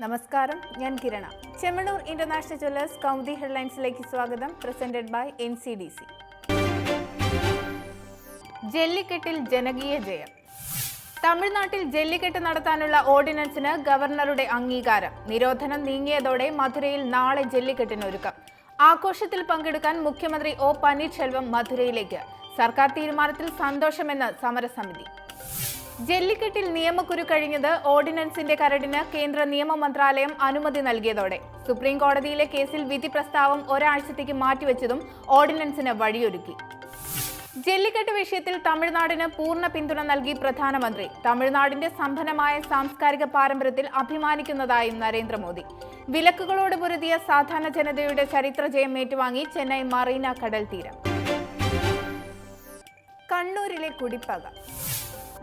നമസ്കാരം, ഞാൻ Kirana. Chemmanur International Jewellers Kaumudi ഹെഡ്ലൈൻസിലേക്ക് സ്വാഗതം. Presented by NCDC. ജല്ലിക്കെട്ടിൽ ജനകീയ ജയം. തമിഴ്നാട്ടിൽ ജല്ലിക്കെട്ട് നടത്താനുള്ള ഓർഡിനൻസിന് ഗവർണറുടെ അംഗീകാരം. നിരോധനം നീങ്ങിയതോടെ മധുരയിൽ നാളെ ജല്ലിക്കെട്ടിനൊരുക്കം. ആഘോഷത്തിൽ പങ്കെടുക്കാൻ മുഖ്യമന്ത്രി O. പന്നീർശെൽവം മധുരയിലേക്ക്. സർക്കാർ തീരുമാനത്തിൽ സന്തോഷമെന്ന് സമരസമിതി. ജല്ലിക്കെട്ടിൽ നിയമക്കുരു കഴിഞ്ഞത് ഓർഡിനൻസിന്റെ കരടിന് കേന്ദ്ര നിയമ മന്ത്രാലയം അനുമതി നൽകിയതോടെ. സുപ്രീം കോടതിയിലെ കേസിൽ വിധി പ്രസ്താവം ഒരാഴ്ചത്തേക്ക് മാറ്റിവെച്ചതും ഓർഡിനൻസിന് വഴിയൊരുക്കി. ജല്ലിക്കെട്ട് വിഷയത്തിൽ തമിഴ്നാടിന് പൂർണ്ണ പിന്തുണ നൽകി പ്രധാനമന്ത്രി. തമിഴ്നാടിന്റെ സമ്പന്നമായ സാംസ്കാരിക പാരമ്പര്യത്തിൽ അഭിമാനിക്കുന്നതായും നരേന്ദ്രമോദി. വിലക്കുകളോട് പൊരുതിയ സാധാരണ ജനതയുടെ ചരിത്ര ജയം ഏറ്റുവാങ്ങി ചെന്നൈ മറീന കടൽ തീരം. കണ്ണൂരിലെ കുടിപ്പക.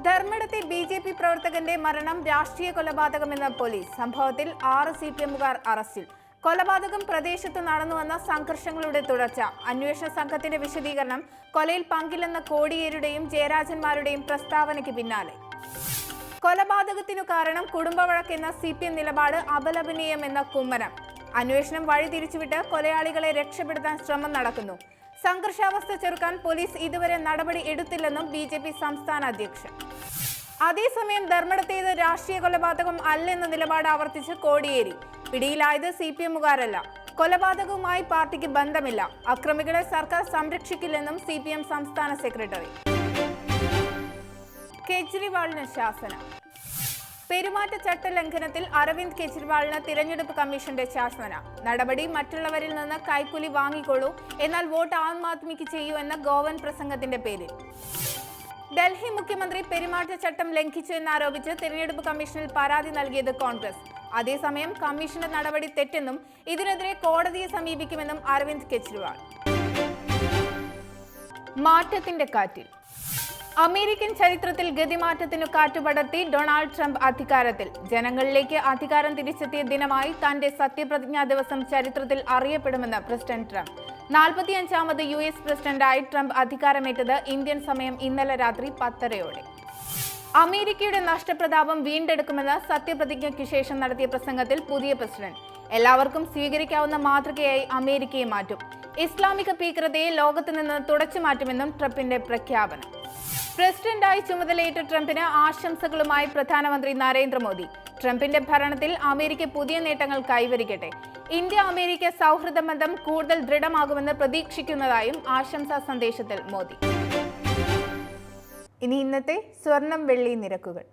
ധർമ്മടത്തെ BJP പ്രവർത്തകന്റെ മരണം രാഷ്ട്രീയ കൊലപാതകമെന്ന പോലീസ്. സംഭവത്തിൽ 6 CPMകാർ അറസ്റ്റിൽ. കൊലപാതകം പ്രദേശത്ത് നടന്നുവന്ന സംഘർഷങ്ങളുടെ തുടർച്ച. അന്വേഷണ സംഘത്തിന്റെ വിശദീകരണം കൊലയിൽ പങ്കില്ലെന്ന കോടിയേരുടെയും ജയരാജന്മാരുടെയും പ്രസ്താവനയ്ക്ക് പിന്നാലെ. കൊലപാതകത്തിനു കാരണം കുടുംബവഴക്കെന്ന CPM നിലപാട് അപലപനീയമെന്ന കുമ്മനം. അന്വേഷണം വഴിതിരിച്ചുവിട്ട് കൊലയാളികളെ രക്ഷപ്പെടുത്താൻ ശ്രമം നടക്കുന്നു. സംഘർഷാവസ്ഥ ചെറുക്കാൻ പോലീസ് ഇതുവരെ നടപടി എടുത്തില്ലെന്നും BJP സംസ്ഥാന അധ്യക്ഷൻ. അതേസമയം ധർമ്മടത്തേത് രാഷ്ട്രീയ കൊലപാതകം അല്ലെന്ന നിലപാട് ആവർത്തിച്ച് കോടിയേരി. പിടിയിലായത് CPMകാരല്ല. കൊലപാതകവുമായി പാർട്ടിക്ക് ബന്ധമില്ല. അക്രമികളെ സർക്കാർ സംരക്ഷിക്കില്ലെന്നും CPM സംസ്ഥാന സെക്രട്ടറി. കേജ്രിവാളിന് ശാസന. പെരുമാറ്റച്ചട്ട ലംഘനത്തിൽ അരവിന്ദ് കെജ്രിവാളിന് തിരഞ്ഞെടുപ്പ് കമ്മീഷന്റെ ശാസന. നടപടി മറ്റുള്ളവരിൽ നിന്ന് കൈക്കൂലി വാങ്ങിക്കൊള്ളൂ, എന്നാൽ വോട്ട് ആം ആദ്മിക്ക് ചെയ്യൂ എന്ന ഗോവൻ പ്രസംഗത്തിന്റെ പേരിൽ. ഡൽഹി മുഖ്യമന്ത്രി പെരുമാറ്റച്ചട്ടം ലംഘിച്ചു എന്നാരോപിച്ച് തിരഞ്ഞെടുപ്പ് കമ്മീഷനിൽ പരാതി നൽകിയത് കോൺഗ്രസ്. അതേസമയം കമ്മീഷന്റെ നടപടി തെറ്റെന്നും ഇതിനെതിരെ കോടതിയെ സമീപിക്കുമെന്നും അരവിന്ദ് കെജ്രിവാൾ. മാറ്റത്തിന്റെ കാറ്റിൽ. അമേരിക്കൻ ചരിത്രത്തിൽ ഗതിമാറ്റത്തിനു കാറ്റുപടർത്തി ഡൊണാൾഡ് ട്രംപ് അധികാരത്തിൽ. ജനങ്ങളിലേക്ക് അധികാരം തിരിച്ചെത്തിയ ദിനമായി തന്റെ സത്യപ്രതിജ്ഞാ ദിവസം ചരിത്രത്തിൽ അറിയപ്പെടുമെന്ന് പ്രസിഡന്റ് ട്രംപ്. 45ാമത് US പ്രസിഡന്റായി ട്രംപ് അധികാരമേറ്റത് ഇന്ത്യൻ സമയം ഇന്നലെ രാത്രി 10:30-ഓടെ. അമേരിക്കയുടെ നഷ്ടപ്രതാപം വീണ്ടെടുക്കുമെന്ന് സത്യപ്രതിജ്ഞയ്ക്ക് ശേഷം നടത്തിയ പ്രസംഗത്തിൽ പുതിയ പ്രസിഡന്റ്. എല്ലാവർക്കും സ്വീകരിക്കാവുന്ന മാതൃകയായി അമേരിക്കയെ മാറ്റും. ഇസ്ലാമിക ഭീകരതയെ ലോകത്ത് നിന്ന് തുടച്ചു മാറ്റുമെന്നും ട്രംപിന്റെ പ്രഖ്യാപനം. പ്രസിഡന്റായി ചുമതലയേറ്റ ട്രംപിന് ആശംസകളുമായി പ്രധാനമന്ത്രി നരേന്ദ്രമോദി. ട്രംപിന്റെ ഭരണത്തിൽ അമേരിക്ക പുതിയ നേട്ടങ്ങൾ കൈവരിക്കട്ടെ. ഇന്ത്യ അമേരിക്ക സൗഹൃദ ബന്ധം കൂടുതൽ ദൃഢമാകുമെന്ന് പ്രതീക്ഷിക്കുന്നതായും ആശംസാ സന്ദേശത്തിൽ മോദി. ഇനി ഇന്നത്തെ സ്വർണം വെള്ളി നിരക്കുകൾ.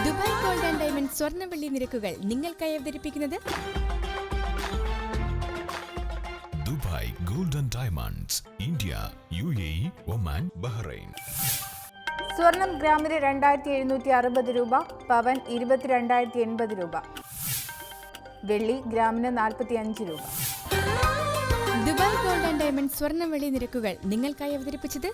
ദുബായ് ഗോൾഡ് ആൻഡ് ഡയമണ്ട് സ്വർണം വെള്ളി നിരക്കുകൾ നിങ്ങൾക്കായി അവതരിപ്പിക്കുന്നത് Dubai gold and diamonds, India, UAE, Oman, Bahrain. സ്വർണം ഗ്രാമിന് 2760 രൂപ, പവൻ 22,080 രൂപ, വെള്ളി ഗ്രാമിന് 45 രൂപ. ദുബായ് ഗോൾഡ് ആൻഡ് ഡയമണ്ട് സ്വർണം വെള്ളി നിരക്കുകൾ നിങ്ങൾക്കായി അവതരിപ്പിച്ചത്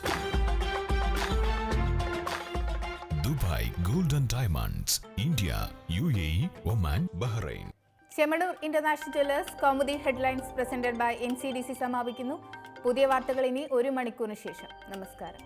Dubai gold and diamonds, India, UAE, Oman, Bahrain. Chemmanur International Jewellers Kaumudi headlines presented by NCDC സമാപിക്കുന്നു. പുതിയ വാർത്തകൾ ഇനി 1 മണിക്കൂറിന് ശേഷം. നമസ്കാരം.